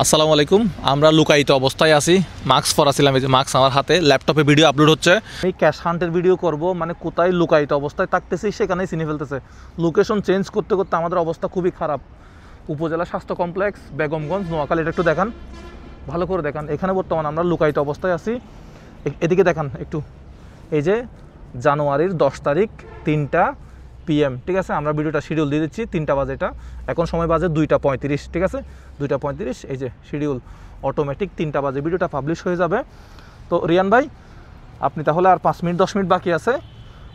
আসসালামু আলাইকুম। আমরা লুকায়িত অবস্থায় আছি, মাস্ক পরাছিলাম, এই যে মাস্ক আমার হাতে, ল্যাপটপে ভিডিও আপলোড হচ্ছে। এই ক্যাশ হান্টের ভিডিও করব, মানে কোথায় লুকায়িত অবস্থায় থাকতেছি সেখানেই চিনে ফেলতেছে। লোকেশন চেঞ্জ করতে করতে আমাদের অবস্থা খুবই খারাপ। উপজেলা স্বাস্থ্য কমপ্লেক্স, বেগমগঞ্জ, নোয়াখালী। এটা একটু দেখান, ভালো করে দেখান। এখানে বর্তমানে আমরা লুকায়িত অবস্থায় আছি। এদিকে দেখান একটু। এই যে জানুয়ারির 10 তারিখ 3টা PM, ঠিক আছে। আমরা ভিডিওটা শিডিউল দিয়ে দিচ্ছি 3টা বাজে, এটা এখন সময় বাজে 2টা 35, ঠিক আছে। 2টা 35, এই যে শিডিউল অটোমেটিক 3টা বাজে ভিডিওটা পাবলিশ হয়ে যাবে। তো রিয়ান ভাই, আপনি তাহলে আর 5 মিনিট 10 মিনিট বাকি আছে,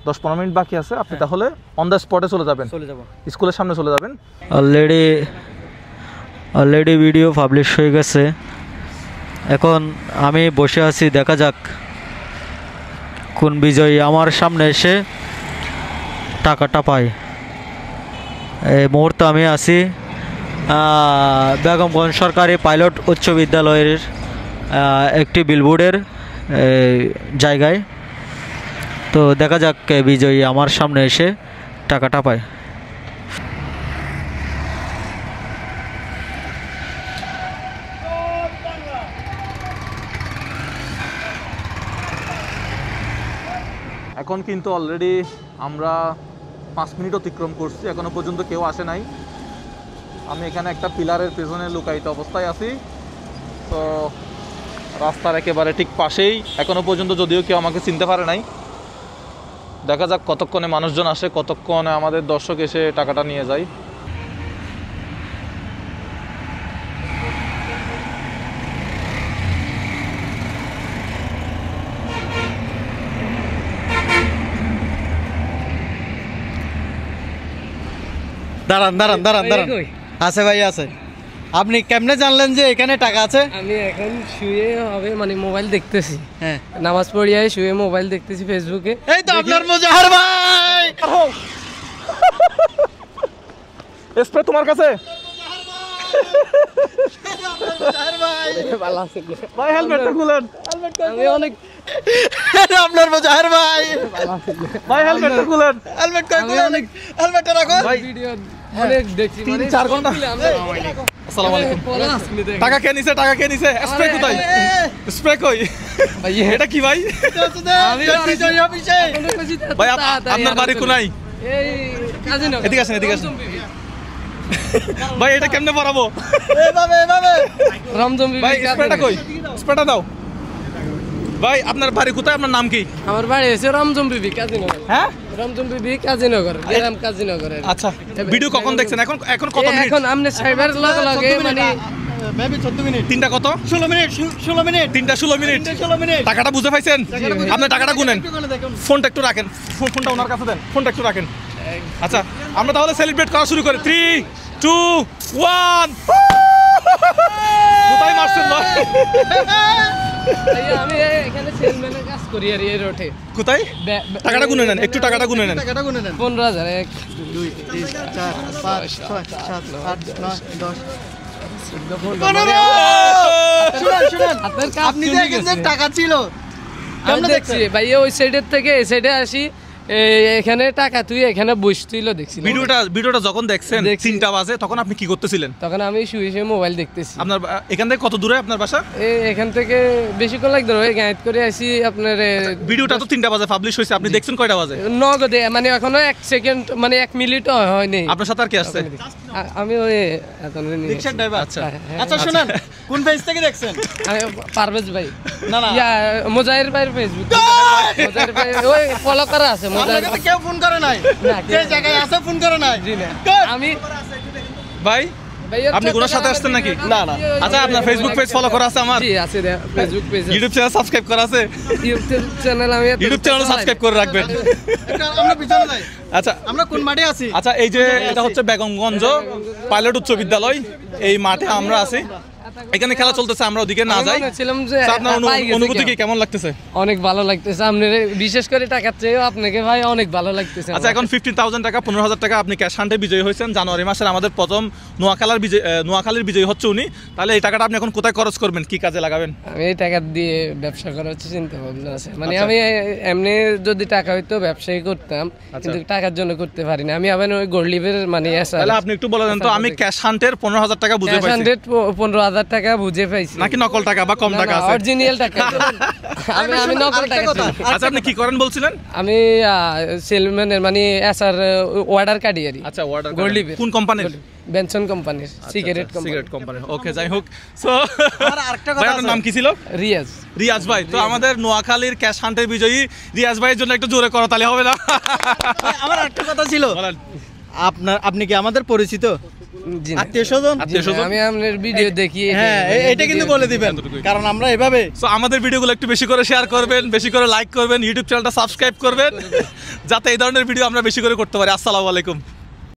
10-15 মিনিট বাকি আছে, আপনি তাহলে অন দ্য স্পটে চলে যাবেন, স্কুলের সামনে চলে যাবেন। অলরেডি ভিডিও পাবলিশ হয়ে গেছে। এখন আমি বসে আছি, দেখা যাক কোন বিজয়ী আমার সামনে এসে টাকাটা পায়। এই মুহূর্তে আমি আছি বেগমগঞ্জ সরকারি পাইলট উচ্চ বিদ্যালয়ের একটি বিলবোর্ডের জায়গায়। তো দেখা যাক কে বিজয়ী আমার সামনে এসে টাকাটা পায়। এখন কিন্তু অলরেডি আমরা 5 মিনিট অতিক্রম করছি, এখনো পর্যন্ত কেউ আসে নাই। আমি এখানে একটা পিলারের পেছনে লুকায়িত অবস্থায় আছি। তো রাস্তার একেবারে ঠিক পাশেই, এখনো পর্যন্ত যদিও কেউ আমাকে চিনতে পারে নাই। দেখা যাক কতক্ষণে মানুষজন আসে, কতক্ষণে আমাদের দর্শক এসে টাকাটা নিয়ে যায়। দাঁড়ান দাঁড়ান দাঁড়ান দাঁড়ান, আছে ভাই আছে। আপনি কেমনে জানলেন যে এখানে টাকা আছে? আমি এখন শুয়ে হবে মানে মোবাইল দেখতেছি, হ্যাঁ নামাজ পড়িয়ে শুয়ে মোবাইল দেখতেছি ফেসবুকে। এই তো আপনার মুজাহার ভাই। স্প্রে তোমার কাছে? ভাই হেলমেটটা খুলেন। আমি অনেক আপনার মুজাহার ভাই, ভাই হেলমেটটা খুলেন। হেলমেটটা খুলেন, হেলমেটটা রাখুন। ভিডিও অনেক দেখছি, 3-4 ঘন্টা। আসসালামু আলাইকুম। টাকা কে নিছে? টাকা কে নিছে? স্প্রে কোথায়? স্প্রে কই? ভাই এটা কি ভাই? আমি বিজয়ী অফিসে। ভাই আপনার বাড়ি কোনায়? এই কাজিনগর। এদিকে আসেন, এদিকে আসেন। ভাই এটা কেমনে পরাবো? এভাবে এভাবে রমজম বিবি। ভাই স্প্রেটা কই? স্প্রেটা দাও। ভাই আপনার বাড়ি কোথায়? আপনার নাম কি? আমার বাড়ি হচ্ছে রমজম বিবি কাজিনগর। হ্যাঁ, রমজম বিবি কাজিনগর, গ্রাম কাজিনগর। আচ্ছা, ভিডিও কখন দেখছেন? এখন কত মিনিট? এখন আমনে সাইবার লগে মানে মেবি 14 মিনিট। 3টা কত? 16 মিনিট 16 মিনিট 3টা 16 মিনিট। 16 মিনিট। টাকাটা বুঝতে পাইছেন? আপনি টাকাটা গুনেন। ফোনটা একটু রাখেন, ফোনটা ওনার কাছে দেন, ফোনটা একটু রাখেন। আচ্ছা, আমরা তাহলে সেলিব্রেট করা শুরু করি। 3, 2, 1। কোথায় মারছেন ভাই? আমি এখানে সেলম্যানের কাজ করি আর এই রোডে। কোথায়? টাকাটা গুনে নেন, একটু টাকাটা গুনে নেন। টাকাটা গুনে নেন। 15,000 1 2 3 4 5 6 7 8 9 10 আপনি দেখেন যে টাকা ছিল। আমি দেখছি ভাইয়া ওই সাইডের থেকে এই সাইডে আসি, এখানে টাকা তুই এখানে বসছিল দেখছি। ভিডিওটা যখন দেখছেন 3টা বাজে, তখন আপনি কি করতেছিলেন? তখন আমি শুয়ে শুয়ে মোবাইল দেখতেছি। আপনার এখান থেকে কত দূরে আপনার বাসা? এখান থেকে বেশিক্ষণ লাগতো না, গাইড করে আসি আপনার। ভিডিওটা তো 3টা বাজে পাবলিশ হয়েছে, আপনি দেখছেন কয়টা বাজে? নগদে, মানে এখনো 1 সেকেন্ড মানে 1 মিনিটও হয়নি। আপনার সাথে আর কি আসছে? আমি ওই রিকশা ড্রাইভার। আচ্ছা আচ্ছা শুনুন, কোন পেজ থেকে দেখছেন? আমি পারভেজ ভাই। না না, মুজাহির ভাইয়ের ফেসবুক। মুজাহির ভাই ওই ফলো করা আছে। মুজাহির আপনাকে কেউ ফোন করে নাই? যে জায়গায় আছে ফোন করে নাই? জি না। আমি ভাই আপনি কোন সাথে আসছেন নাকি? না না। আচ্ছা, আপনার ফেসবুক পেজ ফলো করা আছে? আমার জি আছে, Facebook page, YouTube channel subscribe করা আছে? ইউটিউব চ্যানেল আমি ইউটিউব চ্যানেল সাবস্ক্রাইব করে রাখবেন। আমরা পিছনে যাই। আচ্ছা, আমরা কোন মাঠে আছি? আচ্ছা, এই যে এটা হচ্ছে বেগমগঞ্জ পাইলট উচ্চ বিদ্যালয়, এই মাঠে আমরা আছি। এখানে খেলা চলতেছে, আমরা ওদিকে না যাই। আপনার অনুভূতি কি, কেমন লাগতেছে? অনেক ভালো লাগতেছে, আপনার বিশেষ করে টাকার চেয়েও আপনাকে ভাই অনেক ভালো লাগতেছে। আচ্ছা, এখন 15,000 টাকা 15,000 টাকা আপনি ক্যাশ হান্টে বিজয়ী হয়েছেন। জানুয়ারি মাসের আমাদের প্রথম নোয়াখালীর বিজয়ী হচ্ছে উনি। তাহলে এই টাকাটা আপনি এখন কোথায় খরচ করবেন, কি কাজে লাগাবেন? আমি এই টাকা দিয়ে ব্যবসা করার হচ্ছে চিন্তা ভাবনা আছে। মানে আমি এমনি যদি টাকা হইতো ব্যবসায়ী করতাম, কিন্তু টাকার জন্য করতে পারি না। আমি আবার ওই গোল্ড লিভের মানে তাহলে আপনি একটু বলে দেন তো, আমি ক্যাশ হান্টের 15,000 টাকা বুঝে পাইছি 15,000 টাকা বুঝে পাইছি, নাকি নকল টাকা বা কম টাকা আছে? অরিজিনাল টাকা। আমি নকল টাকা চিনি। আচ্ছা আপনি কি করেন বলছিলেন? আমি সেলম্যানের মানে এসআর অর্ডার কার্ডিয়ারি। আচ্ছা অর্ডার গোল্ড লিভের কোন কোম্পানির? বেনসন কোম্পানির সিগারেট কোম্পানি। সিগারেট কোম্পানির। ওকে যাই হোক, সো আরেকটা কথা ভাই আপনার নাম কি ছিল? রিয়াজ। রিয়াজ ভাই, তো আমাদের নোয়াখালীর ক্যাশ হান্টের বিজয়ী রিয়াজ ভাইয়ের জন্য একটু জোরে করো তাহলে হবে না? আমার আরেকটা কথা ছিল, বলেন। আপনি কি আমাদের পরিচিত জি না। আত্মীয় স্বজন? আত্মীয়স্বজন? আমি আপনার ভিডিও দেখি। হ্যাঁ, এটা কিন্তু বলে দিবেন, কারণ আমরা এভাবে সো আমাদের ভিডিওগুলো একটু বেশি করে শেয়ার করবেন, বেশি করে লাইক করবেন, ইউটিউব চ্যানেলটা সাবস্ক্রাইব করবেন, যাতে এই ধরনের ভিডিও আমরা বেশি করে করতে পারি। আসসালামু আলাইকুম।